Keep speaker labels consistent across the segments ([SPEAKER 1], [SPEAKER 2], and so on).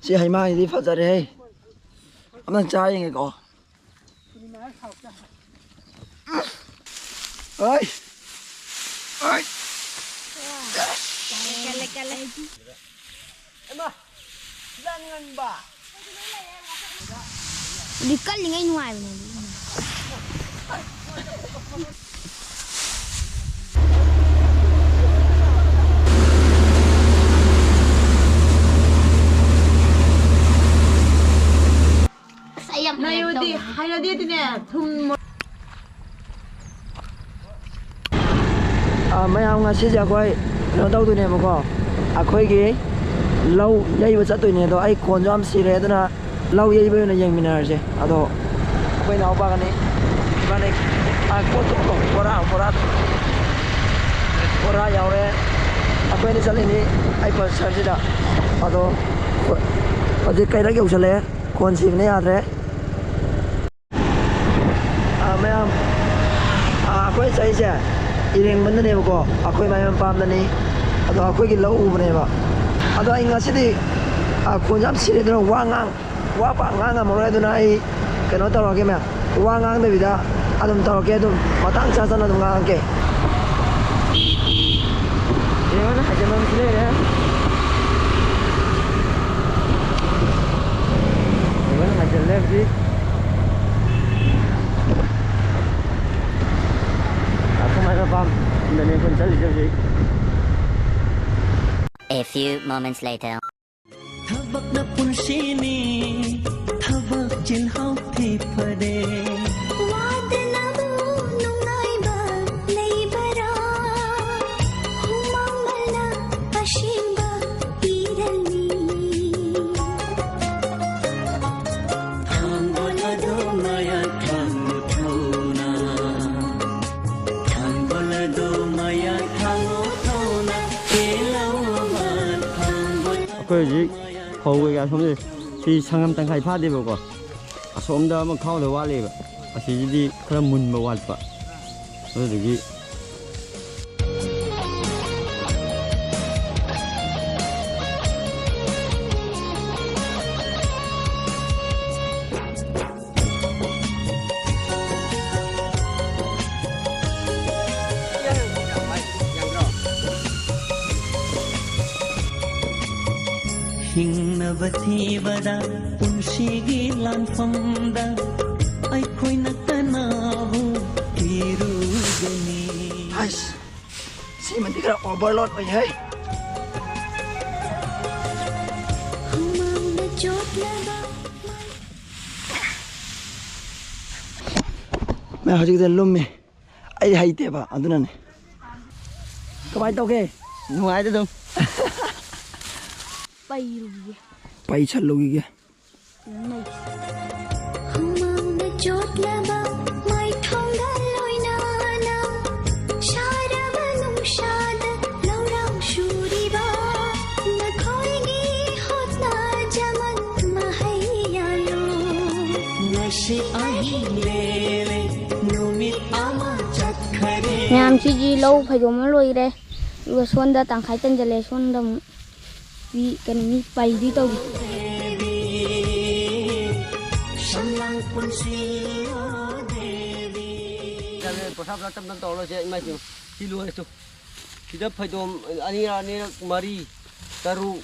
[SPEAKER 1] Si Heimang đi phát ra đây. Ông đang trai nghe có. Ơi. Ơi. Em ơi. Gian ngân bà.
[SPEAKER 2] Đi cắt ngay ngoài này.
[SPEAKER 3] Này đi, hay là đi nè, thùng một.
[SPEAKER 1] Mấy ông xin chào quay, nó đâu tụi này mà có, khơi cái lâu dây vừa tụi này đó, ai còn dám xí đấy đó na, lâu dây vừa nàyยังมีนาchứ, đó, quay nào ba cái này, ba này, có tụi có, pora giàu đấy, quay này chơi này, ai còn chơi gì đó, đó, có gì cái đó kiểu chơi, còn gì này à đấy. Mấy ông, khơi chơi chứ. Ireng mana ni bako? Aku yang main pam ni, atau aku yang lau mana ba? Atau ingat sih, aku jam sih itu wangang, wangang mulai tu nai, kena tahu lagi mana? Wangang tu bida, adum tahu lagi tu, matang cara sana tu wangang ke. Ini mana aja mana sini ya? Ini mana aja left sih?
[SPEAKER 4] A few moments later.
[SPEAKER 5] Cái Phou cái xong rồi thì sang năm tăng khai phát đi vào coi, xong đó mà khâu được qua liền, chỉ đi cái mùn mà qua vậy, rồi được
[SPEAKER 6] Hinavati vada punshigi lanfamda ai khoi nakanahu tirugani.
[SPEAKER 1] Ais, si mesti kena overload vậy hey. Mẹ hỏi chuyện lùm mẹ, ai hay thế ba, anh tuấn này. Các bạn tao kê,
[SPEAKER 5] ngoài đấy không?
[SPEAKER 1] Bay chân luôn kìa.
[SPEAKER 2] Nhàm chi gì lâu phải dùng nó lùi đây, vừa xuân đã tăng khai chân giờ lệ xuân đồng. Vì cái này bay đi đâu
[SPEAKER 5] Có sắp ra tâm tàu rồi chị mai chịu chi luôn đấy chú thì đập phải đồm anh mari taru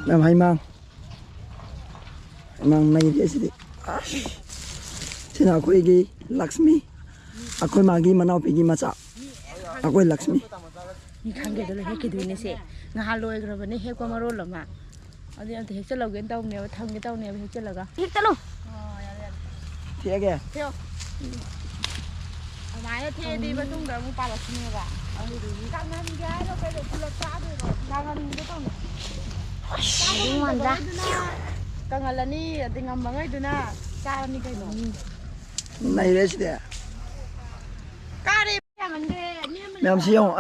[SPEAKER 1] Nam Heimang này dia sini. Sini aku lagi Lakshmi. Aku magi manau pergi masak. Aku Lakshmi.
[SPEAKER 3] Ni kan ke dulu hek ke dunia se. Ngahaloi kerana ni hek kamaro lama. Adi nanti hek celau gen tahu ni, thang gen tahu ni hek celau ga.
[SPEAKER 2] hít ta luôn.
[SPEAKER 1] Thiệt kìa.
[SPEAKER 3] Theo. Mai thế đi bên trung đó mua ba Lakshmi ga. Kan nan ga lo ke dulu tak ada. Jangan gitu.
[SPEAKER 2] Đi ngoan ra.
[SPEAKER 3] Kangalan ni at ngambang ay doon na. Saan ni kayo?
[SPEAKER 1] Này đấy chị ạ.
[SPEAKER 3] Kari.
[SPEAKER 1] Mẹ em siêu,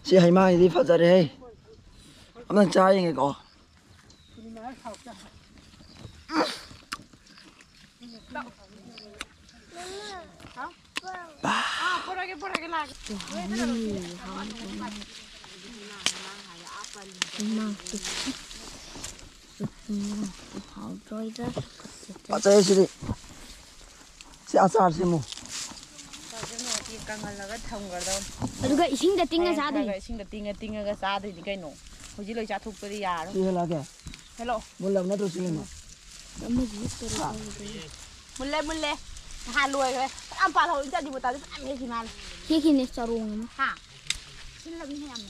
[SPEAKER 1] chị Heimang đi phát ra đây. Ông đang trai nghe có. 맞아요, 시리. 아싸르시모.
[SPEAKER 3] ꯀꯪꯍꯜꯂꯒ ꯊꯝꯒ꯭ꯔꯗꯧ
[SPEAKER 2] ꯑꯗꯨꯒ ꯏꯁꯤꯡꯗ ꯇꯤꯡꯉ ꯆꯥꯗꯣꯏꯅꯤ
[SPEAKER 3] ꯏꯁꯤꯡꯗ ꯇꯤꯡꯉꯒ ꯆꯥꯗꯣꯏꯅꯤ ꯀꯩꯅꯣ ꯍꯧꯖꯤꯛ ꯂꯣꯏ ꯆꯥꯊꯣꯛꯄꯗꯤ ꯌꯥꯔꯣꯏ
[SPEAKER 1] 시헬라게.
[SPEAKER 3] ꯍꯦꯜꯂꯣ
[SPEAKER 1] 몰라, 나도 시헬라.
[SPEAKER 3] ꯃꯨꯜꯂꯦ ꯅꯍꯥꯟ ꯂꯣꯏꯈ꯭ꯔꯦ ꯌꯥꯝ ꯄꯥꯜꯍꯧꯏ ꯆꯠꯗꯤ ꯕꯣꯇꯥꯗꯤ ꯐꯅꯌꯥꯝ ꯍꯦꯛꯈꯤ ꯃꯥꯜꯂꯦ
[SPEAKER 2] ꯍꯦꯛꯈꯤꯅꯦ ꯆꯔꯣꯡ ꯑꯃ
[SPEAKER 3] ꯍꯥ ꯁꯤꯜꯂꯕꯅꯤ ꯌꯥꯝꯅ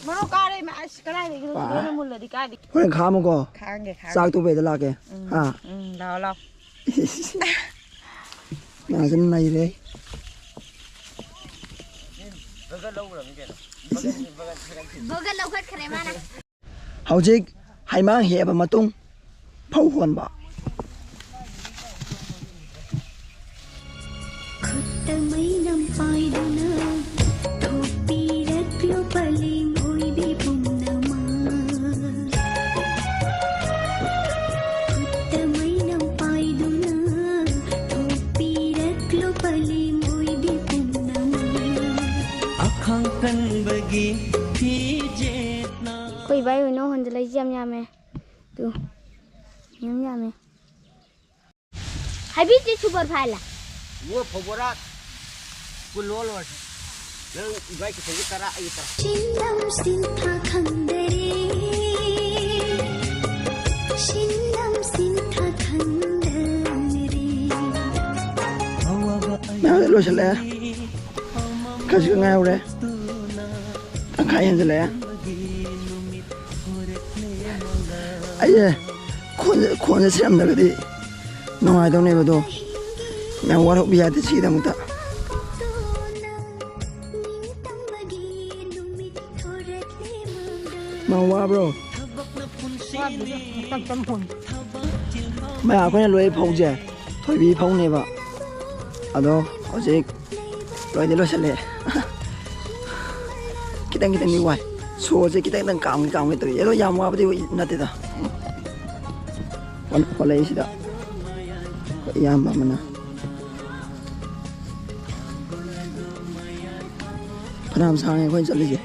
[SPEAKER 3] ꯃꯔꯣꯛ ꯀꯥꯔꯦ ꯑꯁ ꯀꯗꯥꯏꯗꯒꯤ ꯂꯣꯏꯅ ꯃꯨꯜꯂꯗꯤ ꯀꯥꯏꯗꯤ
[SPEAKER 1] 호랭 가먹어.
[SPEAKER 3] ꯈꯥꯡꯒꯦ
[SPEAKER 1] 싹도 배들라게. 아.
[SPEAKER 3] ꯂꯥꯛꯑꯣ
[SPEAKER 1] 나는 나이래.
[SPEAKER 2] ꯕꯒꯟ ꯂꯧꯈꯠꯈ꯭ꯔꯦ ꯃꯥꯅ
[SPEAKER 1] ꯍꯧꯖꯤꯛ ꯍꯩꯃꯥꯡ ꯍꯦꯛꯑꯕ ꯃꯇꯨꯡ ꯐꯧ ꯍꯣꯟꯕ
[SPEAKER 2] ꯑꯩꯈꯣꯏ ꯏꯕꯥꯏ ꯍꯣꯏꯅ ꯍꯣꯟꯖꯜꯂꯛꯏꯁꯤ ꯌꯥꯝ ꯌꯥꯝꯃꯦ ꯇꯨ ꯌꯥꯝ ꯌꯥꯝꯃꯦ ꯍꯥꯏꯕꯤꯗꯤ ꯁꯨꯄꯔ ꯐꯥꯏꯜꯂ
[SPEAKER 5] ꯃꯣꯏ ꯐꯧꯕꯣꯔꯥ ꯀꯨꯟ ꯂꯣꯜꯂꯨꯔꯁꯤ ꯅꯪ ꯏꯕꯥꯏ ꯈꯤꯇꯪꯒꯤ 10 ꯑꯩꯒꯤ 10
[SPEAKER 1] ꯃꯌꯥꯝ ꯂꯣꯏꯁꯤꯜꯂꯛꯑꯦ ꯈꯖꯤꯛ ꯉꯥꯏꯍꯧꯔꯦ ꯇꯪꯈꯥꯏ ꯍꯦꯟꯖꯜꯂꯛꯑꯦ ꯑꯩꯁꯦ ꯈꯣꯟꯁꯦ ꯁꯤꯔꯝꯗ꯭ꯔꯒꯗꯤ ꯅꯨꯡꯉꯥꯏꯗꯧꯅꯦꯕ ꯑꯗꯣ ꯃꯌꯥꯝ ꯋꯥꯔꯛꯄ ꯌꯥꯗꯦ ꯁꯤꯒꯤꯗꯃꯛꯇ ꯃꯥ ꯋꯥꯕ꯭ꯔꯣ ꯃꯌꯥꯝ ꯑꯩꯈꯣꯏꯅ ꯂꯣꯏ ꯐꯧꯁꯦ ꯊꯣꯏꯕꯤ ꯐꯧꯅꯦꯕ ꯑꯗꯣ ꯍꯧꯖꯤꯛ ꯂꯣꯏꯗꯤ ꯂꯣꯏꯁꯤꯜꯂꯛꯑꯦ ꯈꯤꯇꯪꯗꯤ ꯋꯥꯏ ꯁꯣꯁꯦ ꯈꯤꯇꯪ ꯀꯥꯝꯒꯦ ꯇꯧꯏ ꯑꯗꯣ ꯌꯥꯝ ꯋꯥꯕꯗꯤ ꯅꯠꯇꯦꯗ ꯍꯣꯜꯂꯛꯏꯁꯤꯗ ꯏꯌꯥꯝꯕ ꯑꯃꯅ ꯐꯅꯌꯥꯝ ꯁꯥꯡꯉꯦ ꯑꯩꯈꯣꯏꯅ ꯆꯠꯂꯤꯁꯦ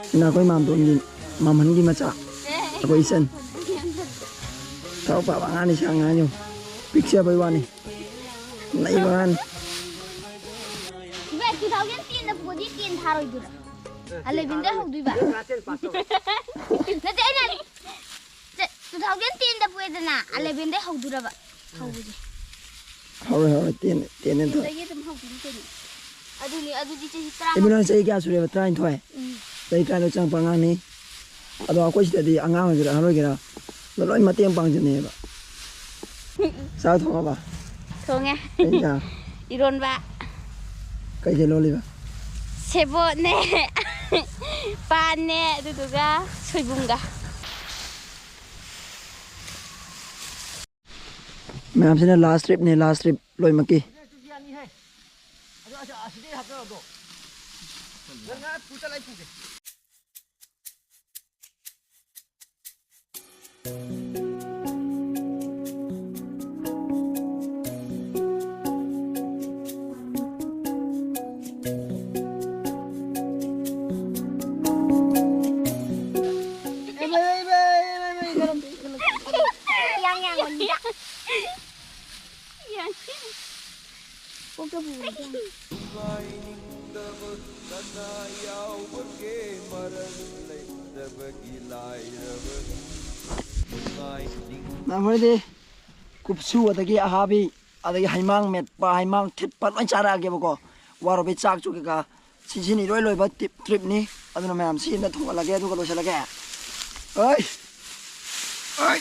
[SPEAKER 1] ꯁꯤꯅ ꯑꯩꯈꯣꯏ ꯃꯥꯝꯍꯟꯒꯤ ꯃꯆꯥ ꯑꯩꯈꯣꯏ ꯏꯆꯟ ꯊꯕꯛ ꯄꯥꯕ ꯑꯉꯥꯡꯅꯤ ꯁꯤ ꯑꯉꯥꯡ ꯌꯨ ꯄꯤꯛꯆꯕꯩ ꯋꯥꯅꯤ ꯅꯩꯕ ꯑꯉꯥꯡꯅꯤ
[SPEAKER 2] 2010ꯗ ꯄꯣꯗꯤ 10 ꯊꯥꯔꯣꯏꯗꯨꯔꯥ 11ꯗ ꯍꯧꯗꯣꯏꯕ ꯅꯠꯇꯦ ꯑꯩꯅ 2010ꯗ ꯄꯣꯏꯗꯅ 11ꯗ ꯍꯧꯗꯨꯔꯕ ꯍꯧꯕꯁꯦ
[SPEAKER 1] ꯍꯧꯔꯣꯏ 10
[SPEAKER 2] ꯑꯗꯒꯤ ꯑꯗꯨꯝ ꯍꯧꯗꯣꯏꯅꯤ ꯀꯩꯅꯣ ꯑꯗꯨꯗꯤ ꯆꯍꯤ 10
[SPEAKER 1] ꯏꯕꯨꯅ ꯆꯍꯤ ꯀꯌꯥ ꯁꯨꯔꯦꯕ 19 ꯆꯍꯤ 19 ꯆꯪꯉꯛꯄ ꯑꯉꯥꯡꯅꯤ ꯑꯗꯣ ꯑꯩꯈꯣꯏ ꯁꯤꯗꯗꯤ ꯑꯉꯥꯡ ꯑꯣꯏꯒꯦꯔꯥ ꯑꯍꯜ ꯑꯣꯏꯒꯦꯔꯥ ꯂꯣꯏ ꯃꯇꯦꯡ ꯄꯥꯡꯖꯟꯅꯩꯌꯦꯕ ꯆꯥꯛ ꯊꯣꯡꯉꯕ
[SPEAKER 2] ꯊꯣꯡꯉꯦ 이런바
[SPEAKER 1] ꯀꯩ ꯂꯣꯜꯂꯤꯕ
[SPEAKER 2] 세보네 빠네 두두가 소이bunga
[SPEAKER 1] ꯃꯌꯥꯝꯁꯤꯅ ꯂꯥꯁ trip ꯂꯣꯏꯃꯛꯀꯤ
[SPEAKER 2] yang mendak yang Pokok
[SPEAKER 1] ꯅꯈꯣꯏꯗꯤ ꯀꯨꯞꯁꯨ ꯑꯗꯒꯤ ꯑꯍꯥꯕꯤ ꯑꯗꯒꯤ ꯍꯩꯃꯥꯡ ꯃꯦꯠꯄ ꯍꯩꯃꯥꯡ ꯊꯤꯠꯄ ꯂꯣꯏ ꯆꯥꯔꯛꯑꯒꯦꯕꯀꯣ ꯋꯥꯔꯣꯕꯤ ꯆꯥꯛꯁꯨ ꯀꯩꯀꯥ ꯁꯤꯁꯤꯅꯤ ꯂꯣꯏ ꯂꯣꯏꯕ ꯇ꯭ꯔꯤꯞꯅꯤ ꯑꯗꯨꯅ ꯃꯌꯥꯝ ꯁꯤꯅ ꯊꯣꯡꯍꯜꯂꯒꯦ ꯑꯗꯨꯒ ꯂꯣꯏꯁꯤꯜꯂꯒꯦ ꯍꯣꯏ ꯍꯣꯏ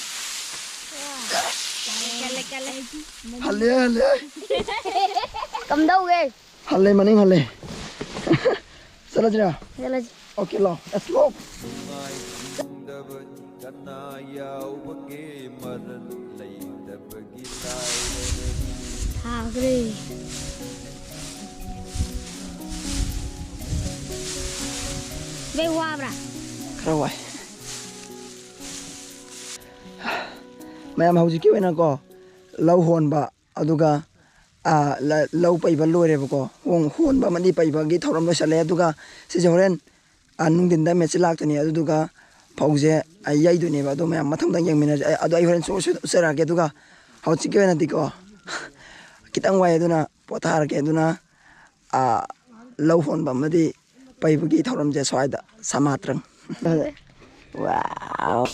[SPEAKER 1] ꯍꯜꯂꯦ
[SPEAKER 2] ꯀꯝꯗꯧꯒꯦ
[SPEAKER 1] ꯍꯜꯂꯦ ꯃꯅꯤꯡ ꯍꯜꯂꯦ ꯆꯠꯂꯁꯤꯔꯥ
[SPEAKER 2] ꯆꯠꯂꯁꯤ
[SPEAKER 1] ꯑꯣꯀꯦ ꯂꯥꯎ ꯂꯦꯠꯁ ꯒꯣ
[SPEAKER 2] ꯊꯥꯈ꯭ꯔꯦ ꯕꯦ ꯋꯥꯕ꯭ꯔꯥ
[SPEAKER 1] ꯈꯔ ꯋꯥꯏ ꯃꯌꯥꯝ ꯍꯧꯖꯤꯛꯀꯤ ꯑꯣꯏꯅꯀꯣ ꯂꯧ ꯍꯣꯟꯕ ꯑꯗꯨꯒ ꯂꯧ ꯄꯩꯕ ꯂꯣꯏꯔꯦꯕꯀꯣ ꯍꯣꯟꯕ ꯑꯃꯗꯤ ꯄꯩꯕꯒꯤ ꯊꯧꯔꯝ ꯂꯣꯏꯁꯜꯂꯦ ꯑꯗꯨꯒ ꯁꯤꯁꯦ ꯍꯣꯔꯦꯟ ꯅꯨꯡꯊꯤꯟꯗ ꯃꯦꯆꯤꯟ ꯂꯥꯛꯇꯣꯏꯅꯤ ꯑꯗꯨꯗꯨꯒ ꯐꯧꯁꯦ ꯌꯩꯗꯣꯏꯅꯦꯕ ꯑꯗꯣ ꯃꯌꯥꯝ ꯃꯊꯪꯗ ꯌꯦꯡꯃꯤꯟꯅꯁꯦ ꯑꯗꯣ ꯑꯩ ꯍꯣꯔꯦꯟ ꯎꯠꯆꯔꯛꯑꯒꯦ ꯑꯗꯨꯒ ꯍꯧꯖꯤꯛꯀꯤ ꯑꯣꯏꯅꯗꯤꯀꯣ ꯈꯤꯇꯪ ꯋꯥꯏ ꯑꯗꯨꯅ ꯄꯣꯊꯥꯔꯒꯦ ꯑꯗꯨꯅ ꯂꯧ ꯍꯣꯟꯕ ꯑꯃꯗꯤ ꯄꯩꯕꯒꯤ ꯊꯧꯔꯝꯁꯦ ꯁ꯭ꯋꯥꯏꯗ ꯁꯃꯥꯇ꯭ꯔꯪ ꯋꯥꯎ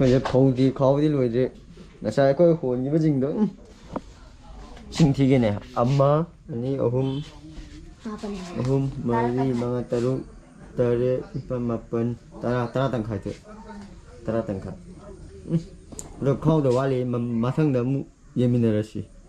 [SPEAKER 5] ꯃꯣꯏꯁꯦ ꯐꯧꯗꯤ ꯈꯥꯎꯕꯗꯤ ꯂꯣꯏꯗ꯭ꯔꯤ ꯉꯁꯥꯏ ꯑꯩꯈꯣꯏ ꯍꯣꯟꯈꯤꯕꯁꯤꯡꯗꯣ ꯁꯤꯡ ꯊꯤꯒꯦꯅꯦ 1 2 3 4 5 6 7 8 9 10 10 tangkai tuh 10 tangkai. Udah kau udah wali masang damu yeminarasi.